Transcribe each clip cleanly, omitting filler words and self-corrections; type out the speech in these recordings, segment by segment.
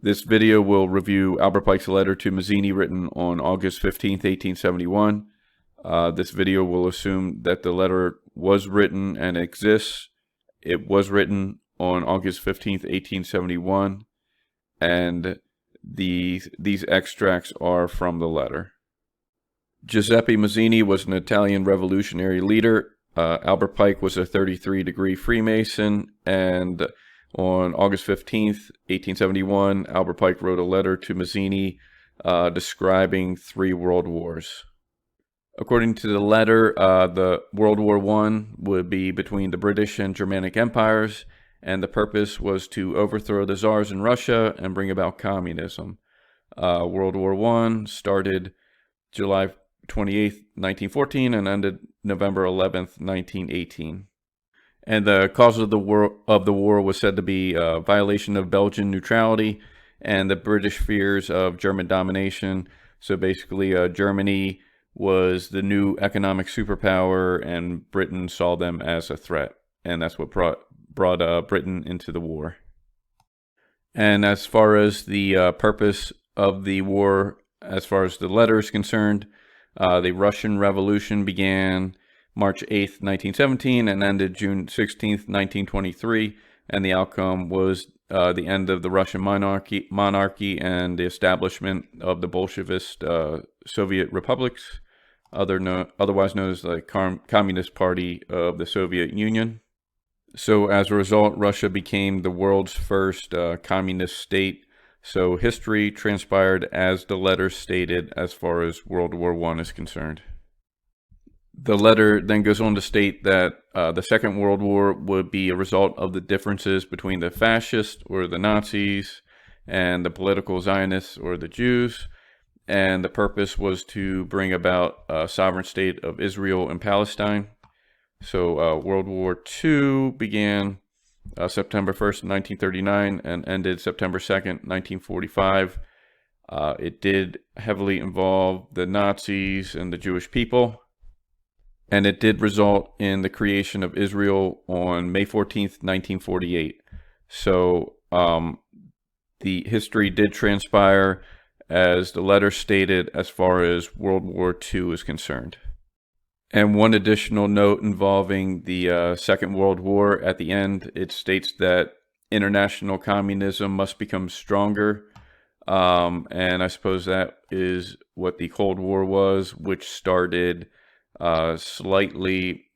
This video will review Albert Pike's letter to Mazzini written on August 15th, 1871. This video will assume that the letter was written and exists. It was written on August 15th, 1871, and these extracts are from the letter. Giuseppe Mazzini was an Italian revolutionary leader. Albert Pike was a 33-degree Freemason, and on August 15th, 1871, Albert Pike wrote a letter to Mazzini describing 3 world wars. According to the letter, the World War I would be between the British and Germanic empires, and the purpose was to overthrow the Tsars in Russia and bring about communism. World War I started July 28th, 1914, and ended November 11th, 1918. And the cause of the war was said to be violation of Belgian neutrality and the British fears of German domination. So basically, Germany was the new economic superpower, and Britain saw them as a threat, and that's what brought Britain into the war. And as far as the purpose of the war, as far as the letter is concerned, the Russian Revolution began March 8th, 1917, and ended June 16th, 1923, and the outcome was the end of the Russian monarchy and the establishment of the Bolshevist Soviet republics, otherwise known as the Communist Party of the Soviet Union. So as a result, Russia became the world's first communist state. So history transpired as the letter stated as far as World War I is concerned. The letter then goes on to state that the Second World War would be a result of the differences between the fascists, or the Nazis, and the political Zionists, or the Jews, and the purpose was to bring about a sovereign state of Israel and Palestine. So World War II began September 1st, 1939, and ended September 2nd, 1945. It did heavily involve the Nazis and the Jewish people, and it did result in the creation of Israel on May 14th, 1948. So the history did transpire as the letter stated as far as World War II is concerned. And one additional note involving the Second World War, at the end, it states that international communism must become stronger. And I suppose that is what the Cold War was, which started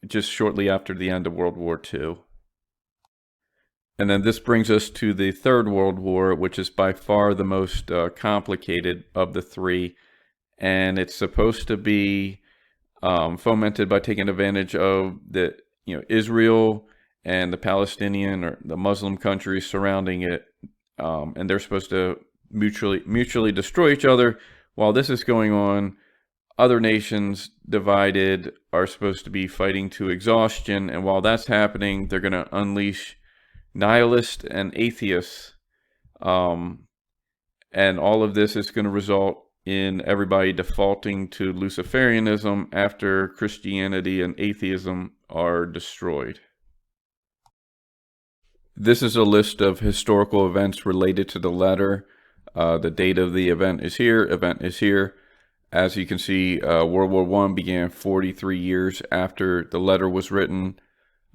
just shortly after the end of World War II. And then this brings us to the Third World War, which is by far the most complicated of the 3. And it's supposed to be fomented by taking advantage of Israel and the Palestinian or the Muslim countries surrounding it, and they're supposed to mutually destroy each other. While this is going on, other nations divided are supposed to be fighting to exhaustion, and while that's happening, they're going to unleash nihilists and atheists, and all of this is going to result in everybody defaulting to Luciferianism after Christianity and atheism are destroyed. This is a list of historical events related to the letter. The date of the event is here. As you can see, World War I began 43 years after the letter was written.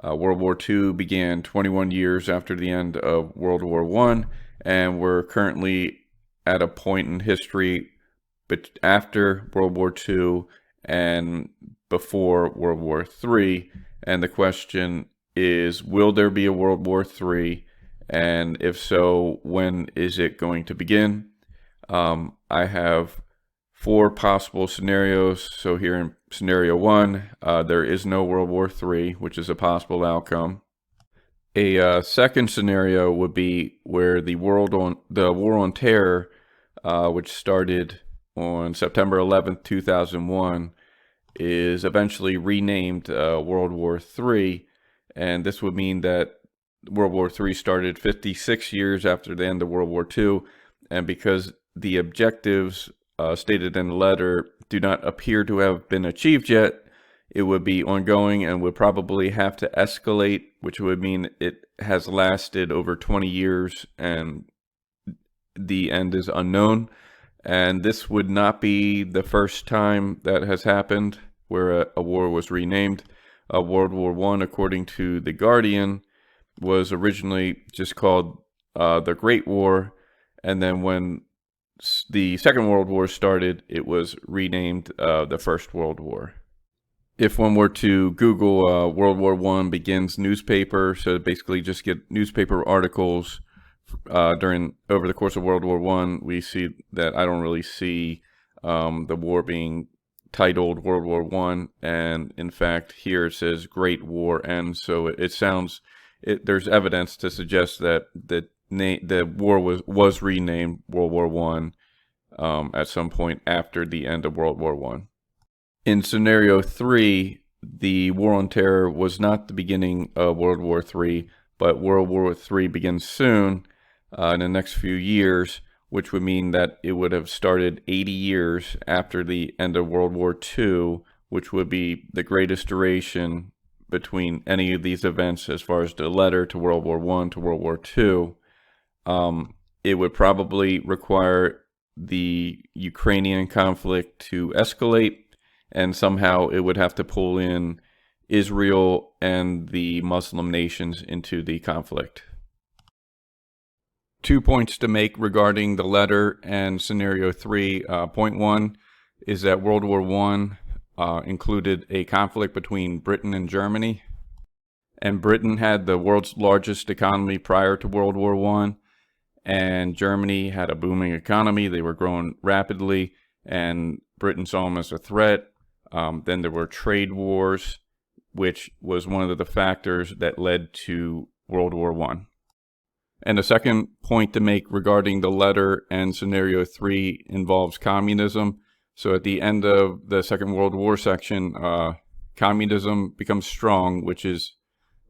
World War II began 21 years after the end of World War I, and we're currently at a point in history after World War II and before World War III, and the question is, will there be a World War III, and if so, when is it going to begin? I have 4 possible scenarios. So here in scenario 1, there is no World War III, which is a possible outcome. A second scenario would be where the War on Terror, which started on September 11th, 2001, is eventually renamed World War III, and this would mean that World War III started 56 years after the end of World War II, and because the objectives stated in the letter do not appear to have been achieved yet, it would be ongoing and would probably have to escalate, which would mean it has lasted over 20 years and the end is unknown. And this would not be the first time that has happened where a war was renamed. World War I, according to The Guardian, was originally just called the Great War. And then when the Second World War started, it was renamed the First World War. If one were to Google World War I begins newspaper, so basically just get newspaper articles over the course of World War I, we see that I don't really see the war being titled World War I, and in fact here it says Great War Ends. So there's evidence to suggest that the war was renamed World War I at some point after the end of World War I. In scenario 3, the War on Terror was not the beginning of World War III, but World War III begins soon in the next few years, which would mean that it would have started 80 years after the end of World War II, which would be the greatest duration between any of these events as far as the letter to World War I to World War II. It would probably require the Ukrainian conflict to escalate, and somehow it would have to pull in Israel and the Muslim nations into the conflict. 2 points to make regarding the letter and scenario 3. Point 1 is that World War I included a conflict between Britain and Germany. And Britain had the world's largest economy prior to World War I, and Germany had a booming economy. They were growing rapidly, and Britain saw them as a threat. Then there were trade wars, which was one of the factors that led to World War I. And the second point to make regarding the letter and scenario 3 involves communism. So at the end of the Second World War section, communism becomes strong, which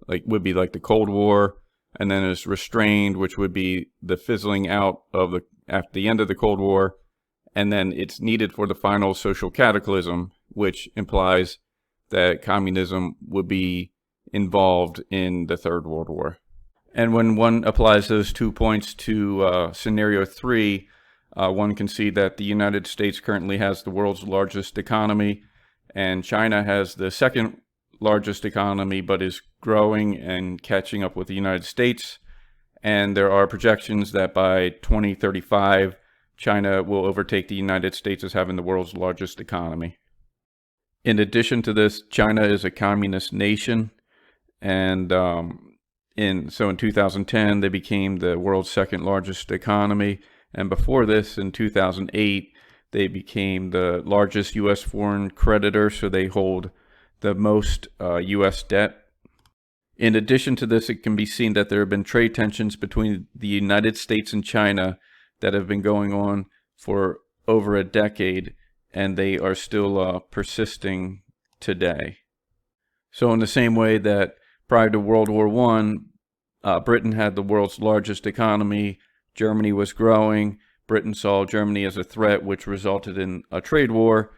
would be like the Cold War, and then is restrained, which would be the fizzling out after the end of the Cold War, and then it's needed for the final social cataclysm, which implies that communism would be involved in the Third World War. And when one applies those 2 points to scenario 3, one can see that the United States currently has the world's largest economy, and China has the second largest economy, but is growing and catching up with the United States. And there are projections that by 2035, China will overtake the United States as having the world's largest economy. In addition to this, China is a communist nation, and in 2010, they became the world's second largest economy. And before this, in 2008, they became the largest U.S. foreign creditor, so they hold the most U.S. debt. In addition to this, it can be seen that there have been trade tensions between the United States and China that have been going on for over a decade, and they are still persisting today. So in the same way that prior to World War I, Britain had the world's largest economy, Germany was growing, Britain saw Germany as a threat, which resulted in a trade war.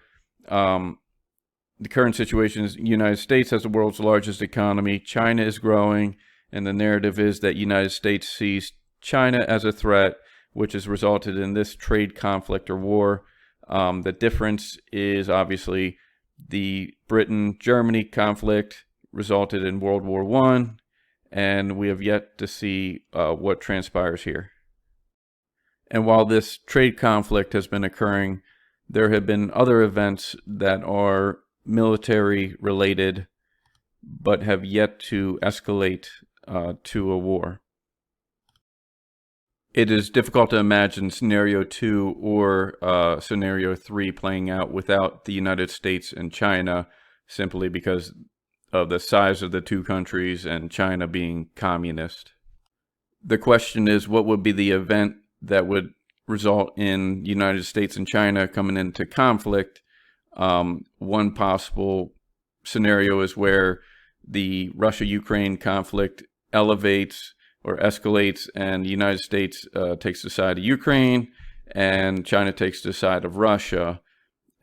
The current situation is the United States has the world's largest economy, China is growing, and the narrative is that the United States sees China as a threat, which has resulted in this trade conflict or war. The difference is obviously the Britain-Germany conflict resulted in World War I, and we have yet to see what transpires here. And while this trade conflict has been occurring, there have been other events that are military related, but have yet to escalate to a war. It is difficult to imagine scenario 2 or scenario 3 playing out without the United States and China, simply because of the size of the two countries and China being communist. The question is, what would be the event that would result in the United States and China coming into conflict? One possible scenario is where the Russia-Ukraine conflict elevates or escalates, and the United States takes the side of Ukraine, and China takes the side of Russia,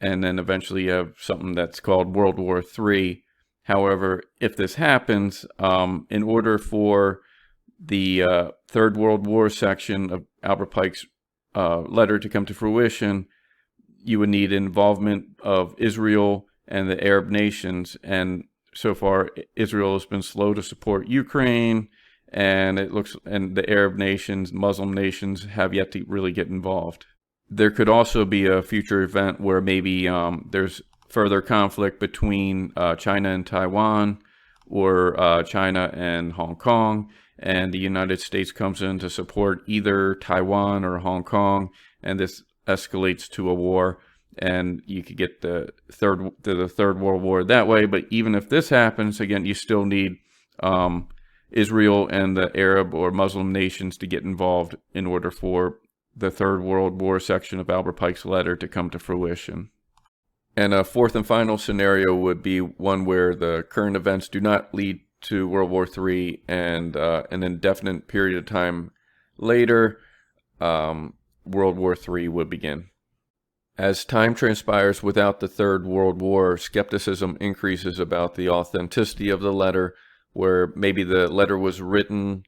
and then eventually you have something that's called World War III. However, if this happens, in order for the Third World War section of Albert Pike's letter to come to fruition, you would need involvement of Israel and the Arab nations. And so far, Israel has been slow to support Ukraine, and the Arab nations, Muslim nations, have yet to really get involved. There could also be a future event where maybe there's further conflict between China and Taiwan, or China and Hong Kong, and the United States comes in to support either Taiwan or Hong Kong, and this escalates to a war, and you could get the third World War that way. But even if this happens, again, you still need Israel and the Arab or Muslim nations to get involved in order for the Third World War section of Albert Pike's letter to come to fruition. And a fourth and final scenario would be one where the current events do not lead to World War III, and an indefinite period of time later, World War III would begin. As time transpires without the Third World War, skepticism increases about the authenticity of the letter, where maybe the letter was written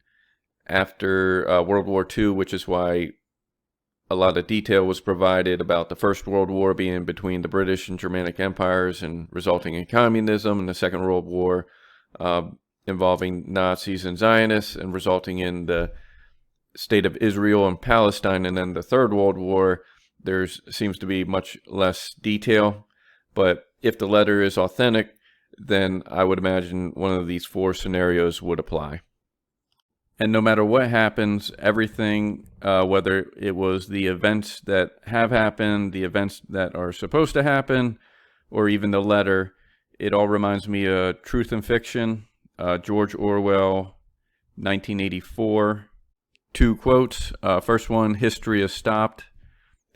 after World War II, which is why a lot of detail was provided about the First World War being between the British and Germanic empires and resulting in communism, and the Second World War involving Nazis and Zionists and resulting in the state of Israel and Palestine. And then the Third World War, there seems to be much less detail. But if the letter is authentic, then I would imagine one of these four scenarios would apply. And no matter what happens, everything, whether it was the events that have happened, the events that are supposed to happen, or even the letter, it all reminds me of Truth and Fiction, George Orwell, 1984. Two quotes. First one, history is stopped.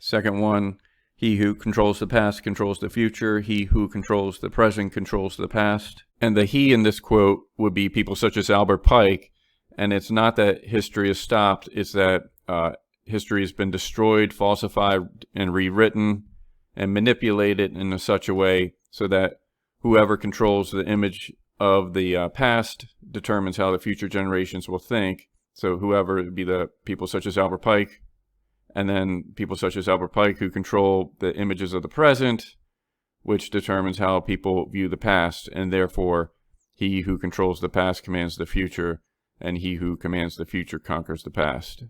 Second one, he who controls the past controls the future. He who controls the present controls the past. And the he in this quote would be people such as Albert Pike. And it's not that history is stopped, it's that history has been destroyed, falsified, and rewritten, and manipulated in such a way so that whoever controls the image of the past determines how the future generations will think. So whoever would be the people such as Albert Pike, and then people such as Albert Pike who control the images of the present, which determines how people view the past, and therefore he who controls the past commands the future, and he who commands the future conquers the past.